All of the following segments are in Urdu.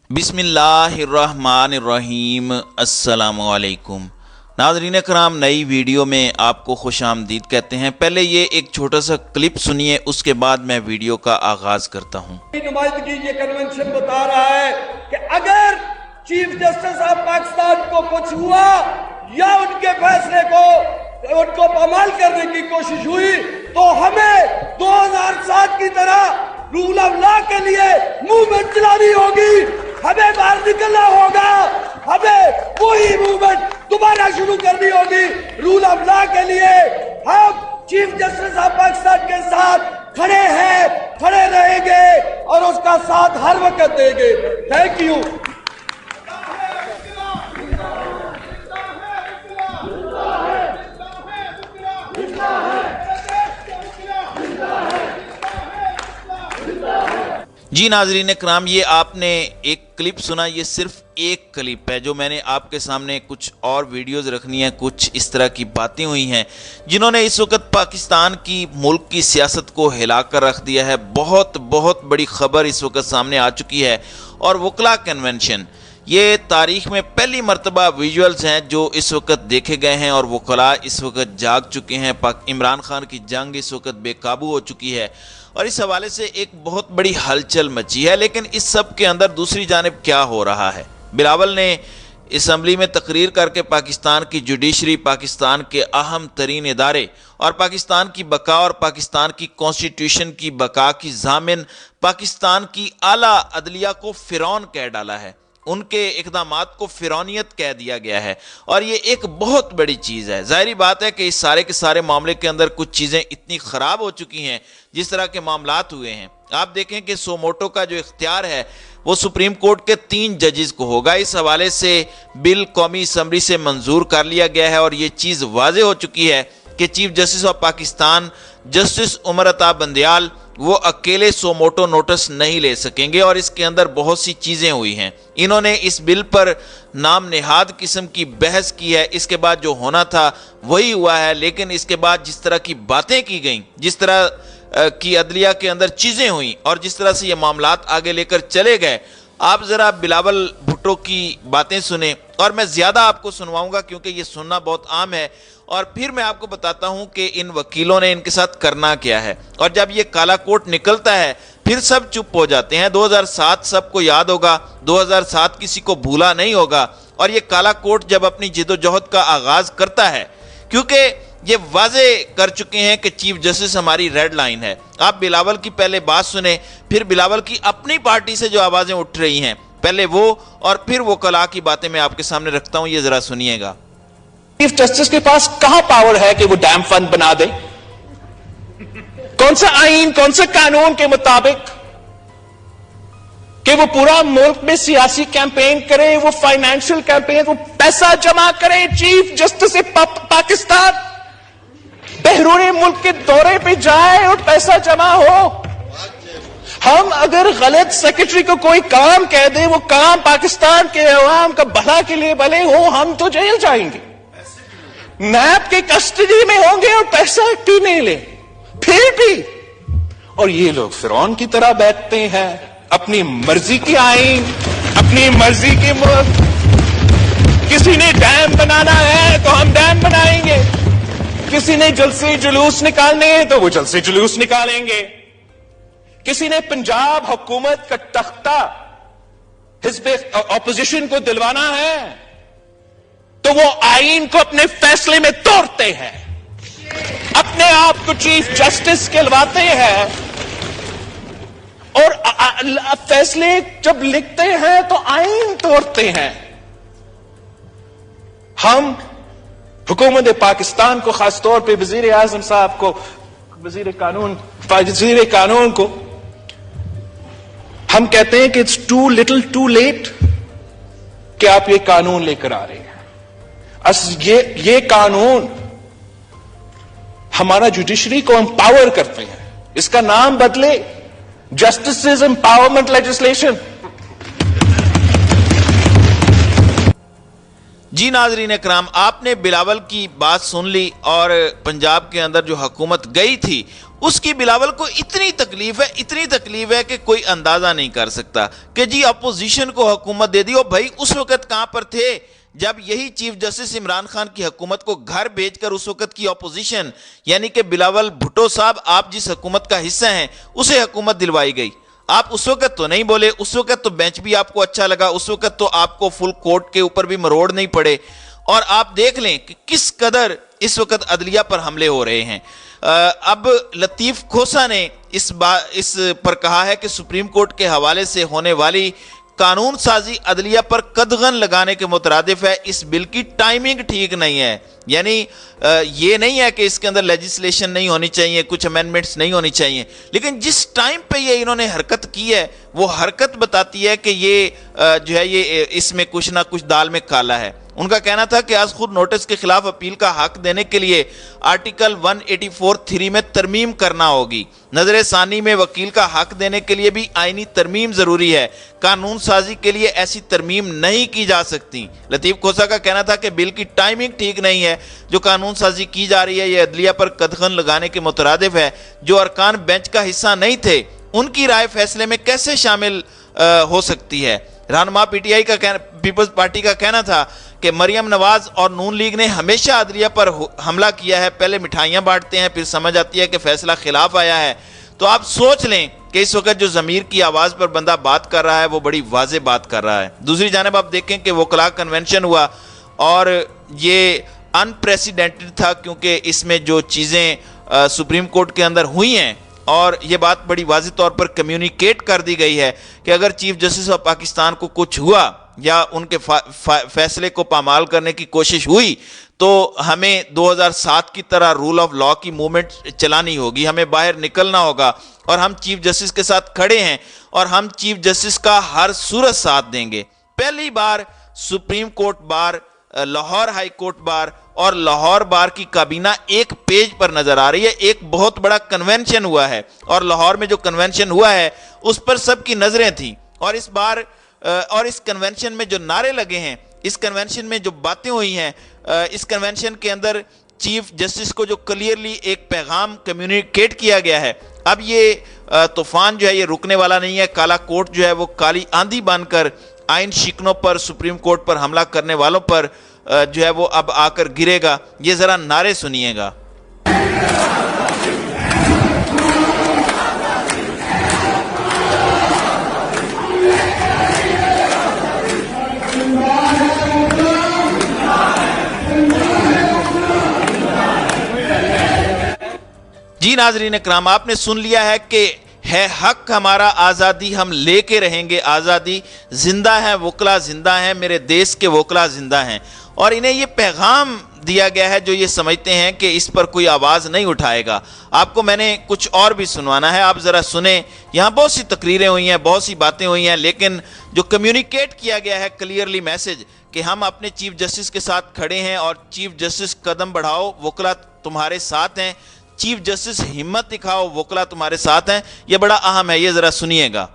بسم اللہ الرحمن الرحیم۔ السلام علیکم ناظرین کرام، نئی ویڈیو میں آپ کو خوش آمدید کہتے ہیں۔ پہلے یہ ایک چھوٹا سا کلپ سنیے، اس کے بعد میں ویڈیو کا آغاز کرتا ہوں۔ نمائندگی یہ کنونشن بتا رہا ہے کہ اگر چیف جسٹس آف پاکستان کو کچھ ہوا یا ان کے فیصلے کو پامال کرنے کی کوشش ہوئی تو ہمیں 2007 کی طرح رول آف لا کے لیے موومنٹ چلانی ہوگی، ہمیں باہر نکلنا ہوگا، ہمیں وہی موومنٹ دوبارہ شروع کرنی ہوگی رول آف لا کے لیے۔ ہم چیف جسٹس آف پاکستان کے ساتھ کھڑے ہیں، کھڑے رہیں گے اور اس کا ساتھ ہر وقت دیں گے۔ Thank you. جی ناظرین کرام، یہ آپ نے ایک کلپ سنا، یہ صرف ایک کلپ ہے جو میں نے آپ کے سامنے کچھ اور ویڈیوز رکھنی ہیں، کچھ اس طرح کی باتیں ہوئی ہیں جنہوں نے اس وقت پاکستان کی ملک کی سیاست کو ہلا کر رکھ دیا ہے۔ بہت بڑی خبر اس وقت سامنے آ چکی ہے، اور وکلا کنونشن یہ تاریخ میں پہلی مرتبہ ویژولز ہیں جو اس وقت دیکھے گئے ہیں، اور وکلا اس وقت جاگ چکے ہیں۔ عمران خان کی جنگ اس وقت بے قابو ہو چکی ہے، اور اس حوالے سے ایک بہت بڑی ہلچل مچی ہے۔ لیکن اس سب کے اندر دوسری جانب کیا ہو رہا ہے؟ بلاول نے اسمبلی میں تقریر کر کے پاکستان کی جوڈیشری، پاکستان کے اہم ترین ادارے اور پاکستان کی بقا اور پاکستان کی کانسٹیٹیوشن کی بقا کی ضامن پاکستان کی اعلیٰ عدلیہ کو فرعون کہہ ڈالا ہے، ان کے اقدامات کو فرعونیت کہہ دیا گیا ہے، اور یہ ایک بہت بڑی چیز ہے۔ ظاہری بات ہے کہ اس سارے کے سارے معاملے کے اندر کچھ چیزیں اتنی خراب ہو چکی ہیں جس طرح کے معاملات ہوئے ہیں۔ آپ دیکھیں کہ سوموٹو کا جو اختیار ہے وہ سپریم کورٹ کے 3 ججز کو ہوگا۔ اس حوالے سے بل قومی اسمبلی سے منظور کر لیا گیا ہے، اور یہ چیز واضح ہو چکی ہے کہ chief justice of Pakistan justice Umar Ata Bandial وہ اکیلے سوموٹو نوٹس نہیں لے سکیں گے، اور اس کے اندر بہت سی چیزیں ہوئی ہیں۔ انہوں نے اس بل پر نام نہاد قسم کی بحث کی ہے، اس کے بعد جو ہونا تھا وہی ہوا ہے، لیکن اس کے بعد جس طرح کی باتیں کی گئیں، جس طرح کی عدلیہ کے اندر چیزیں ہوئیں، اور جس طرح سے یہ معاملات آگے لے کر چلے گئے، آپ ذرا بلاول بھٹو کی باتیں سنیں، اور میں زیادہ آپ کو سنواؤں گا کیونکہ یہ سننا بہت عام ہے، اور پھر میں آپ کو بتاتا ہوں کہ ان وکیلوں نے ان کے ساتھ کرنا کیا ہے۔ اور جب یہ کالا کوٹ نکلتا ہے پھر سب چپ ہو جاتے ہیں۔ 2007 سب کو یاد ہوگا، 2007 کسی کو بھولا نہیں ہوگا، اور یہ کالا کوٹ جب اپنی جدوجہد کا آغاز کرتا ہے، کیونکہ یہ واضح کر چکے ہیں کہ چیف جسٹس ہماری ریڈ لائن ہے۔ آپ بلاول کی پہلے بات سنیں، پھر بلاول کی اپنی پارٹی سے جو آوازیں اٹھ رہی ہیں، پہلے وہ اور پھر وکلا کی باتیں میں آپ کے سامنے رکھتا ہوں، یہ ذرا سنیے گا۔ چیف جسٹس کے پاس کہاں پاور ہے کہ وہ ڈیم فنڈ بنا دے؟ کون سا آئین، کون سے قانون کے مطابق کہ وہ پورا ملک میں سیاسی کیمپین کرے، وہ فائنینشل کیمپین، وہ پیسہ جمع کرے؟ چیف جسٹس پاکستان بیرون ملک کے دورے پہ جائے اور پیسہ جمع ہو؟ ہم اگر غلط سیکرٹری کو کوئی کام کہہ دیں، وہ کام پاکستان کے عوام کا بھلا کے لیے بھلے ہو، ہم تو جیل جائیں گے، نیب کے کسٹڈی میں ہوں گے اور پیسہ کیوں نہیں لیں؟ پھر بھی اور یہ لوگ فرعون کی طرح بیٹھتے ہیں، اپنی مرضی کی آئین، اپنی مرضی کی ملک۔ کسی نے ڈیم بنانا ہے تو ہم ڈیم بنائیں گے، کسی نے جلسے جلوس نکالنے ہیں تو وہ جلسے جلوس نکالیں گے، کسی نے پنجاب حکومت کا تختہ حزب اپوزیشن کو دلوانا ہے تو وہ آئین کو اپنے فیصلے میں توڑتے ہیں، اپنے آپ کو چیف جسٹس کہلواتے ہیں، اور فیصلے جب لکھتے ہیں تو آئین توڑتے ہیں۔ ہم حکومت پاکستان کو، خاص طور پہ وزیر اعظم صاحب کو، وزیر قانون کو ہم کہتے ہیں کہ it's too little too late کہ آپ یہ قانون لے کر آ رہے ہیں۔ یہ قانون ہمارا جوڈیشری کو امپاور کرتے ہیں، اس کا نام بدلے، جسٹس امپاورمنٹ لیجسلیشن۔ جی ناظرین اکرام، آپ نے بلاول کی بات سن لی، اور پنجاب کے اندر جو حکومت گئی تھی اس کی بلاول کو اتنی تکلیف ہے کہ کوئی اندازہ نہیں کر سکتا کہ جی اپوزیشن کو حکومت دے دی. اور بھائی اس وقت کہاں پر تھے جب یہی چیف جسٹس عمران خان کی حکومت کو گھر بھیج کر اس وقت کی اپوزیشن یعنی کہ بلاول بھٹو صاحب آپ جس حکومت کا حصہ ہیں اسے حکومت دلوائی گئی. آپ اس وقت تو نہیں بولے, اس وقت تو بینچ بھی آپ کو اچھا لگا, اس وقت تو آپ کو فل کورٹ کے اوپر بھی مروڑ نہیں پڑے. اور آپ دیکھ لیں کہ کس قدر اس وقت عدلیہ پر حملے ہو رہے ہیں. اب لطیف کھوسہ نے اس پر کہا ہے کہ سپریم کورٹ کے حوالے سے ہونے والی قانون سازی عدلیہ پر قدغن لگانے کے مترادف ہے. اس بل کی ٹائمنگ ٹھیک نہیں ہے. یعنی یہ نہیں ہے کہ اس کے اندر لیجسلیشن نہیں ہونی چاہیے, کچھ امینڈمنٹس نہیں ہونی چاہیے, لیکن جس ٹائم پہ یہ انہوں نے حرکت کی ہے وہ حرکت بتاتی ہے کہ یہ جو ہے یہ اس میں کچھ نہ کچھ دال میں کالا ہے. ان کا کہنا تھا کہ آج خود نوٹس کے خلاف اپیل کا حق دینے کے لیے آرٹیکل 184(3) میں ترمیم کرنا ہوگی. نظر ثانی میں وکیل کا حق دینے کے لیے بھی آئینی ترمیم ضروری ہے. قانون سازی کے لیے ایسی ترمیم نہیں کی جا سکتی. لطیف کھوسہ کا کہنا تھا کہ بل کی ٹائمنگ ٹھیک نہیں ہے. جو قانون سازی کی جا رہی ہے یہ عدلیہ پر قدغن لگانے کے مترادف ہے. جو ارکان بینچ کا حصہ نہیں تھے ان کی رائے فیصلے میں کیسے شامل ہو سکتی ہے. رہنما پی ٹی آئی کا پیپلز پارٹی کا کہنا تھا کہ مریم نواز اور نون لیگ نے ہمیشہ عدلیہ پر حملہ کیا ہے. پہلے مٹھائیاں بانٹتے ہیں, پھر سمجھ آتی ہے کہ فیصلہ خلاف آیا ہے. تو آپ سوچ لیں کہ اس وقت جو ضمیر کی آواز پر بندہ بات کر رہا ہے وہ بڑی واضح بات کر رہا ہے. دوسری جانب آپ دیکھیں کہ وکلاء کنونشن ہوا اور یہ انپریسیڈنٹڈ تھا کیونکہ اس میں جو چیزیں سپریم کورٹ کے اندر ہوئی ہیں اور یہ بات بڑی واضح طور پر کمیونیکیٹ کر دی گئی ہے کہ اگر چیف جسٹس آف پاکستان کو کچھ ہوا یا ان کے فیصلے کو پامال کرنے کی کوشش ہوئی تو ہمیں 2007 کی طرح رول آف لا کی موومنٹ چلانی ہوگی. ہمیں باہر نکلنا ہوگا اور ہم چیف جسٹس کے ساتھ کھڑے ہیں اور ہم چیف جسٹس کا ہر صورت ساتھ دیں گے. پہلی بار supreme court bar, Lahore high court bar اور لاہور بار کی کابینہ ایک پیج پر نظر آ رہی ہے. ایک بہت بڑا کنونشن ہوا ہے اور لاہور میں جو کنونشن ہوا ہے اس پر سب کی نظریں تھیں. اور اس بار اور اس کنونشن میں جو نعرے لگے ہیں, اس کنونشن میں جو باتیں ہوئی ہیں, اس کنونشن کے اندر چیف جسٹس کو جو کلیئرلی ایک پیغام کمیونیکیٹ کیا گیا ہے, اب یہ طوفان جو ہے یہ رکنے والا نہیں ہے. کالا کوٹ جو ہے وہ کالی آندھی بن کر آئین شکنوں پر, سپریم کورٹ پر حملہ کرنے والوں پر جو ہے وہ اب آ کر گرے گا. یہ ذرا نعرے سنیے گا. جی ناظرین اکرام, آپ نے سن لیا ہے کہ ہے حق ہمارا آزادی, ہم لے کے رہیں گے آزادی. زندہ ہیں وکلا, زندہ ہیں میرے دیس کے وکلا, زندہ ہیں. اور انہیں یہ پیغام دیا گیا ہے جو یہ سمجھتے ہیں کہ اس پر کوئی آواز نہیں اٹھائے گا. آپ کو میں نے کچھ اور بھی سنوانا ہے, آپ ذرا سنیں. یہاں بہت سی تقریریں ہوئی ہیں, بہت سی باتیں ہوئی ہیں, لیکن جو کمیونیکیٹ کیا گیا ہے کلیئرلی میسج کہ ہم اپنے چیف جسٹس کے ساتھ کھڑے ہیں اور چیف جسٹس قدم بڑھاؤ, وکلا تمہارے ساتھ ہیں. چیف جسٹس ہمت دکھاؤ, وکلا تمہارے ساتھ ہیں. یہ بڑا اہم ہے, یہ ذرا سنیے گا.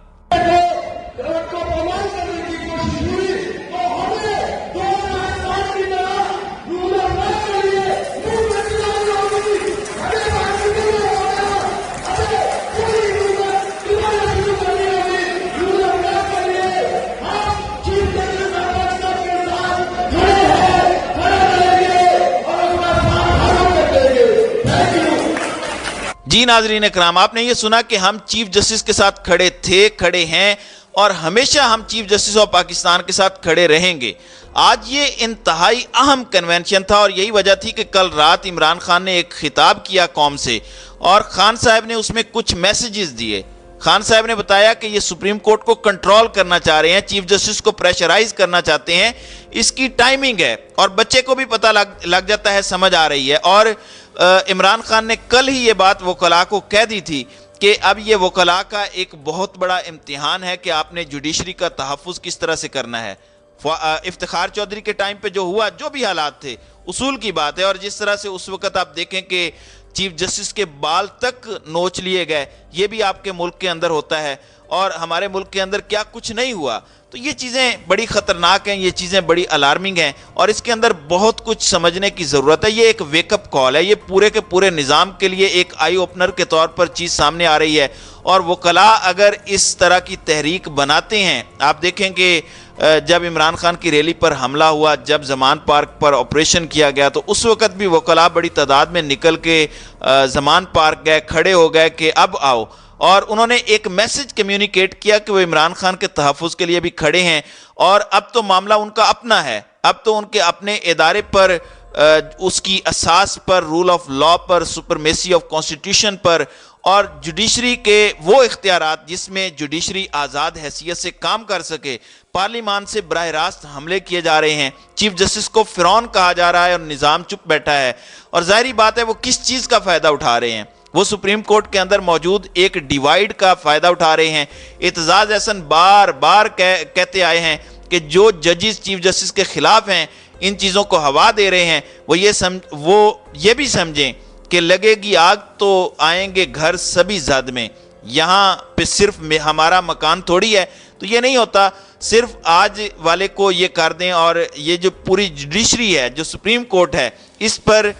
جی ناظرین اکرام, آپ نے یہ سنا کہ ہم چیف جسٹس کے ساتھ کھڑے تھے, کھڑے ہیں اور ہمیشہ ہم چیف جسٹس آف پاکستان کے ساتھ کھڑے رہیں گے. آج یہ انتہائی اہم کنونشن تھا اور یہی وجہ تھی کہ کل رات عمران خان نے ایک خطاب کیا قوم سے اور خان صاحب نے اس میں کچھ میسیجز دیے. خان صاحب نے بتایا کہ یہ سپریم کورٹ کو کنٹرول کرنا چاہ رہے ہیں, چیف جسٹس کو پریشرائز کرنا چاہتے ہیں. اس کی ٹائمنگ ہے اور بچے کو بھی پتہ لگ جاتا ہے, سمجھ آ رہی ہے. اور عمران خان نے کل ہی یہ بات وکلاء کو کہہ دی تھی کہ اب یہ وکلاء کا ایک بہت بڑا امتحان ہے کہ آپ نے جوڈیشری کا تحفظ کس طرح سے کرنا ہے. افتخار چودھری کے ٹائم پہ جو ہوا, جو بھی حالات تھے, اصول کی بات ہے. اور جس طرح سے اس وقت آپ دیکھیں کہ چیف جسٹس کے بال تک نوچ لیے گئے, یہ بھی آپ کے ملک کے اندر ہوتا ہے اور ہمارے ملک کے اندر کیا کچھ نہیں ہوا. تو یہ چیزیں بڑی خطرناک ہیں، یہ چیزیں بڑی الارمنگ ہیں اور اس کے اندر بہت کچھ سمجھنے کی ضرورت ہے۔ یہ ایک ویک اپ کال ہے، یہ پورے کے پورے نظام کے لیے ایک آئی اوپنر کے طور پر چیز سامنے آ رہی ہے، اور وکلاء اگر اس طرح کی تحریک بناتے ہیں، آپ دیکھیں کہ جب عمران خان کی ریلی پر حملہ ہوا، جب زمان پارک پر آپریشن کیا گیا، تو اس وقت بھی وکلاء بڑی تعداد میں نکل کے زمان پارک گئے، کھڑے ہو گئے کہ اب آؤ، اور انہوں نے ایک میسج کمیونیکیٹ کیا کہ وہ عمران خان کے تحفظ کے لیے بھی کھڑے ہیں، اور اب تو معاملہ ان کا اپنا ہے، اب تو ان کے اپنے ادارے پر، اس کی اساس پر، رول آف لا پر، سپرمیسی آف کانسٹیٹیوشن پر، اور جوڈیشری کے وہ اختیارات جس میں جوڈیشری آزاد حیثیت سے کام کر سکے، پارلیمان سے براہ راست حملے کیے جا رہے ہیں، چیف جسٹس کو فرعون کہا جا رہا ہے اور نظام چپ بیٹھا ہے، اور ظاہری بات ہے وہ کس چیز کا فائدہ اٹھا رہے ہیں؟ وہ سپریم کورٹ کے اندر موجود ایک ڈیوائیڈ کا فائدہ اٹھا رہے ہیں۔ اعتزاز احسن بار بار کہتے آئے ہیں کہ جو ججز چیف جسٹس کے خلاف ہیں، ان چیزوں کو ہوا دے رہے ہیں، وہ یہ بھی سمجھیں کہ لگے گی آگ تو آئیں گے گھر سبھی زد میں، یہاں پہ صرف ہمارا مکان تھوڑی ہے۔ تو یہ نہیں ہوتا صرف آج والے کو یہ کر دیں، اور یہ جو پوری جوڈیشری ہے، جو سپریم کورٹ ہے، اس پر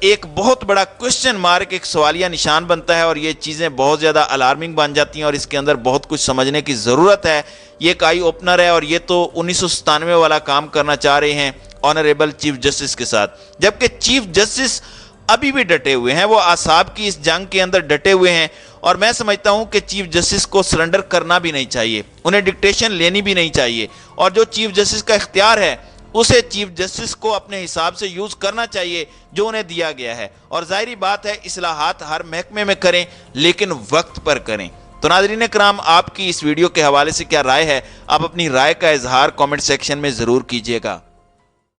ایک بہت بڑا کوشچن مارک، ایک سوالیہ نشان بنتا ہے، اور یہ چیزیں بہت زیادہ الارمنگ بن جاتی ہیں، اور اس کے اندر بہت کچھ سمجھنے کی ضرورت ہے۔ یہ ایک آئی اوپنر ہے، اور یہ تو 1997 والا کام کرنا چاہ رہے ہیں آنریبل چیف جسٹس کے ساتھ، جبکہ چیف جسٹس ابھی بھی ڈٹے ہوئے ہیں، وہ اعصاب کی اس جنگ کے اندر ڈٹے ہوئے ہیں، اور میں سمجھتا ہوں کہ چیف جسٹس کو سرنڈر کرنا بھی نہیں چاہیے، انہیں ڈکٹیشن لینی بھی نہیں چاہیے، اور جو چیف جسٹس کا اختیار ہے اسے چیف جسٹس کو اپنے حساب سے یوز کرنا چاہیے جو انہیں دیا گیا ہے، اور ظاہری بات ہے اصلاحات ہر محکمے میں کریں لیکن وقت پر کریں۔ تو ناظرین کرام، آپ کی اس ویڈیو کے حوالے سے کیا رائے ہے؟ آپ اپنی رائے کا اظہار کامنٹ سیکشن میں ضرور کیجیے گا۔